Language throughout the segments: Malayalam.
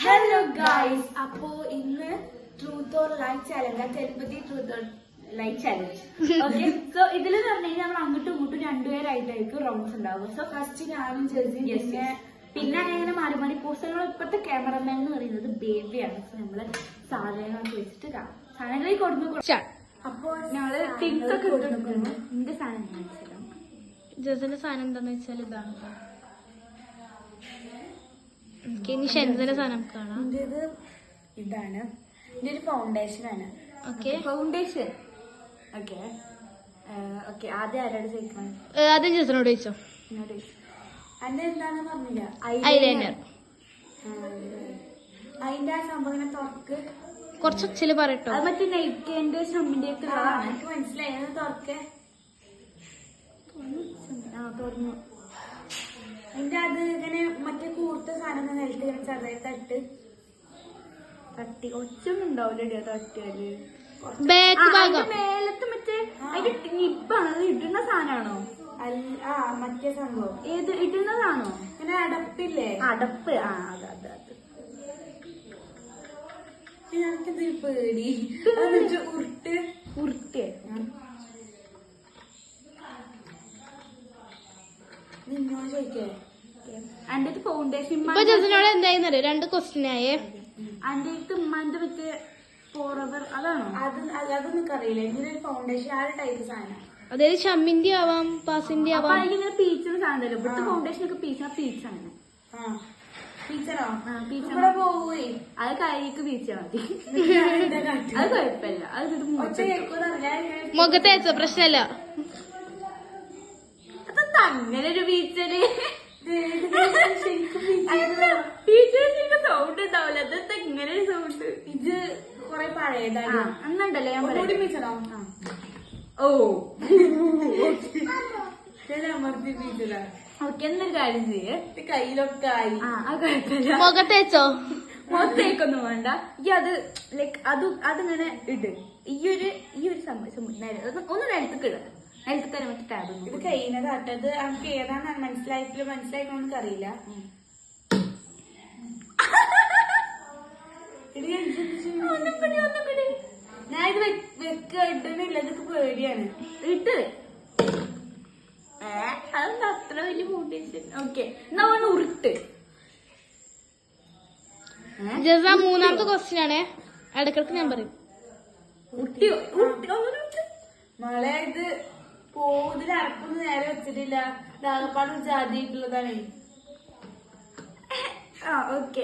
ഹലോ ഗൈസ്, അപ്പോ ഇന്ന് truth or lie challenge, telepathy truth or lie challenge. Okay, so ഇതിൽ പറഞ്ഞു കഴിഞ്ഞാൽ നമ്മൾ അങ്ങോട്ടും ഇങ്ങോട്ടും രണ്ടുപേരായിട്ടായിരിക്കും റൗണ്ട്സ് ഉണ്ടാവുക. സോ ഫസ്റ്റ് ഞാനും ജെസ്സി, പിന്നെ അങ്ങനെ മാറി മാറി പോസ്റ്റ്. ഇപ്പോഴത്തെ ക്യാമറമാൻ എന്ന് പറയുന്നത് ബേബിയാണ്. സോ നമ്മള് സാധനങ്ങളൊക്കെ വെച്ചിട്ട് സാധനങ്ങളിൽ കൊടുക്കുന്നു. അപ്പോ ഞങ്ങള് തിങ്സ് ഒക്കെ കൊടുക്കുന്നു. എന്റെ സാധനം കാണിച്ചിടാം. ജസിന്റെ സാധനം എന്താന്ന് വെച്ചാൽ ഇതാണ്. ഇനി ഷെൻസിന്റെ സാധനം കാണാം. ഇത് ഇതാണ്, ഇതൊരു ഫൗണ്ടേഷൻ ആണ്. ഫൗണ്ടേഷൻ. ഓക്കെ ഓക്കെ, ആദ്യം ആരോട് ചോദിക്കണം? ആദ്യം ജസിനോട് ചോദിച്ചോ. അതിന്റെ എന്താന്ന് പറഞ്ഞില്ല, ഐലൈനർ. അതിന്റെ ആ സംഭവം തുറക്ക് കുറച്ച് ഒച്ചല് പറയട്ടോ. അത് മറ്റേ നൈക്കിന്റെ ഷമ്മിന്റെ ഒക്കെ എനിക്ക് മനസ്സിലായി. അത് തുറക്കെ തുറന്നു. അതിന്റെ അത് ഇങ്ങനെ മറ്റേ കൂർത്ത സാധനം നിലത്ത് ഇങ്ങനെ ചെറുതായി തട്ടി ഒച്ചൊന്നുണ്ടാവില്ല തട്ടിയാല്. മേലത്ത് മറ്റേ അതിന്റെ നിപ്പാണ്. അത് ഇടുന്ന സാധനമാണോ? ആ മറ്റേ സംഭവം ഏത് ഇടുന്നതാണോ? ഇങ്ങനെ അടപ്പില്ലേ? അടപ്പ്. ആ അത് അത് അത് എനിക്കത് പേടി. ഉരുട്ടേ നിന്നോട് ചോദിക്കേ. എന്റെ ഫൗണ്ടേഷൻ എന്തായിരുന്നറിയോ? 2 ക്വസ്റ്റ്യൻ ആയേ. എന്റെ ഉമ്മാന്റെ മറ്റേ ഫോറവർ അതാണോ? അതൊന്നും അറിയില്ല. ഇങ്ങനെ ഫൗണ്ടേഷൻ ആ ഒരു ടൈപ്പ് സാധനം. അതായത് ഷമ്മിന്റെ ആവാം, പാസിന്റെ ആവാം. അതിലിങ്ങനെ പീച്ചിന് സാധനം. ഇവിടുത്തെ ഫൗണ്ടേഷൻ ഒക്കെ പീച്ചാണ്. ടീച്ചറോ? ടീച്ചറെ പോവേ അത് കൈക്ക് പീച്ചാ മതി. അത് കുഴപ്പമില്ല. അത് മുഖത്ത് വെച്ചോ, പ്രശ്നമല്ല. അതെന്താ അങ്ങനെ ഒരു പീച്ചല്? ടീച്ചേഴ്സിന്റെ സൗണ്ട് ഉണ്ടാവില്ല. അതെന്താ ഇങ്ങനെ ഒരു സൗണ്ട്? ഇത് കൊറേ പഴയതാണ്. അന്നുണ്ടല്ലോ ഞാൻ പീച്ചറോ? ഓ അമർത്തി പീച്ചറാ. ഓക്കെ, എന്നൊരു കാര്യം ചെയ്യേ. കയ്യിലൊക്കെ ആയി. മുഖത്ത് വെച്ചോ. മുഖത്തേക്കൊന്നും വേണ്ട. ഈ അത് ലൈക്ക് അതിങ്ങനെ ഇട്. ഈ ഒരു സംഭവം ഒന്ന് നിലത്തേക്ക് ഇട. നിലത്തേക്ക് മറ്റേ ടാബ്. ഇത് കഴിഞ്ഞതാട്ടത്. നമുക്ക് ഏതാണ് മനസ്സിലായിക്കണമെന്ന് അറിയില്ല. ഞാൻ ഇത് ഇടുന്നില്ല. ഇതൊക്കെ പേടിയാണ്. ഇട്ട് അതെന്താ അത്ര വലിയ ഫൗണ്ടേഷൻ? ഓക്കെ, എന്നാ ഉരുട്ട്. ജസ, 3ാമത്തെ ക്വസ്റ്റ്യൻ ആണേ. ഇടക്കിടക്ക് ഞാൻ പറയും. മളെ ഇത് ഇതിൽ അറപ്പൊന്നും നേരെ വെച്ചിട്ടില്ല. ദാഹപ്പാടും ജാതിയിട്ടുള്ളതാണ്. ആ ഓക്കെ,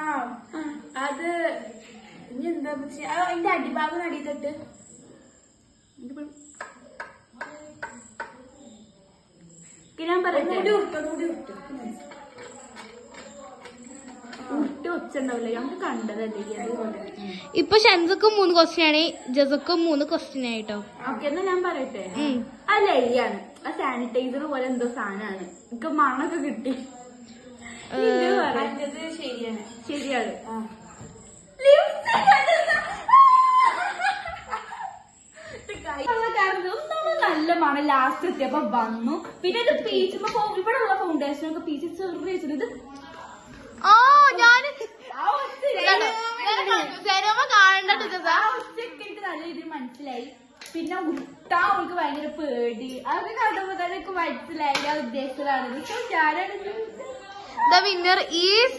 ആ അത് ഇനി എന്താ അതിന്റെ അടിഭാഗം അടിയിട്ടിട്ട് ഞാൻ പറയട്ടെ. ഉരുട്ടി ഒച്ചുണ്ടാവില്ല. ഞങ്ങൾക്ക് കണ്ടതല്ലേ. ഇപ്പൊ ഷെൻസക്കും 3 ക്വസ്റ്റ്യൻ ആണ്, ജസക്കും 3 ക്വസ്റ്റ്യൻ ആയിട്ടോ. ഓക്കെ, എന്നാ ഞാൻ പറയട്ടെ. അത് ലൈയാണ്. ആ സാനിറ്റൈസർ പോലെ എന്തോ സാധനമാണ്. എനിക്ക് മണൊക്കെ കിട്ടി. ശരിയാണ്. നല്ല മണം ലാസ്റ്റ് എത്തിയപ്പോ വന്നു. പിന്നെ ഇത് പീച്ചുമ്പോ ഇവിടെ ഉള്ള ഫൗണ്ടേഷൻ ഒക്കെ പീച്ച് ചെറിയ ഇത് എനിക്ക് നല്ല രീതിയിൽ മനസ്സിലായി. പിന്നെ ഉരുട്ടാ അവൾക്ക് ഭയങ്കര പേടി. അതൊക്കെ കണ്ടപ്പോ തന്നെ എനിക്ക് മനസ്സിലായി ഞാൻ ഉദ്ദേശിച്ചതാണ്. The winner is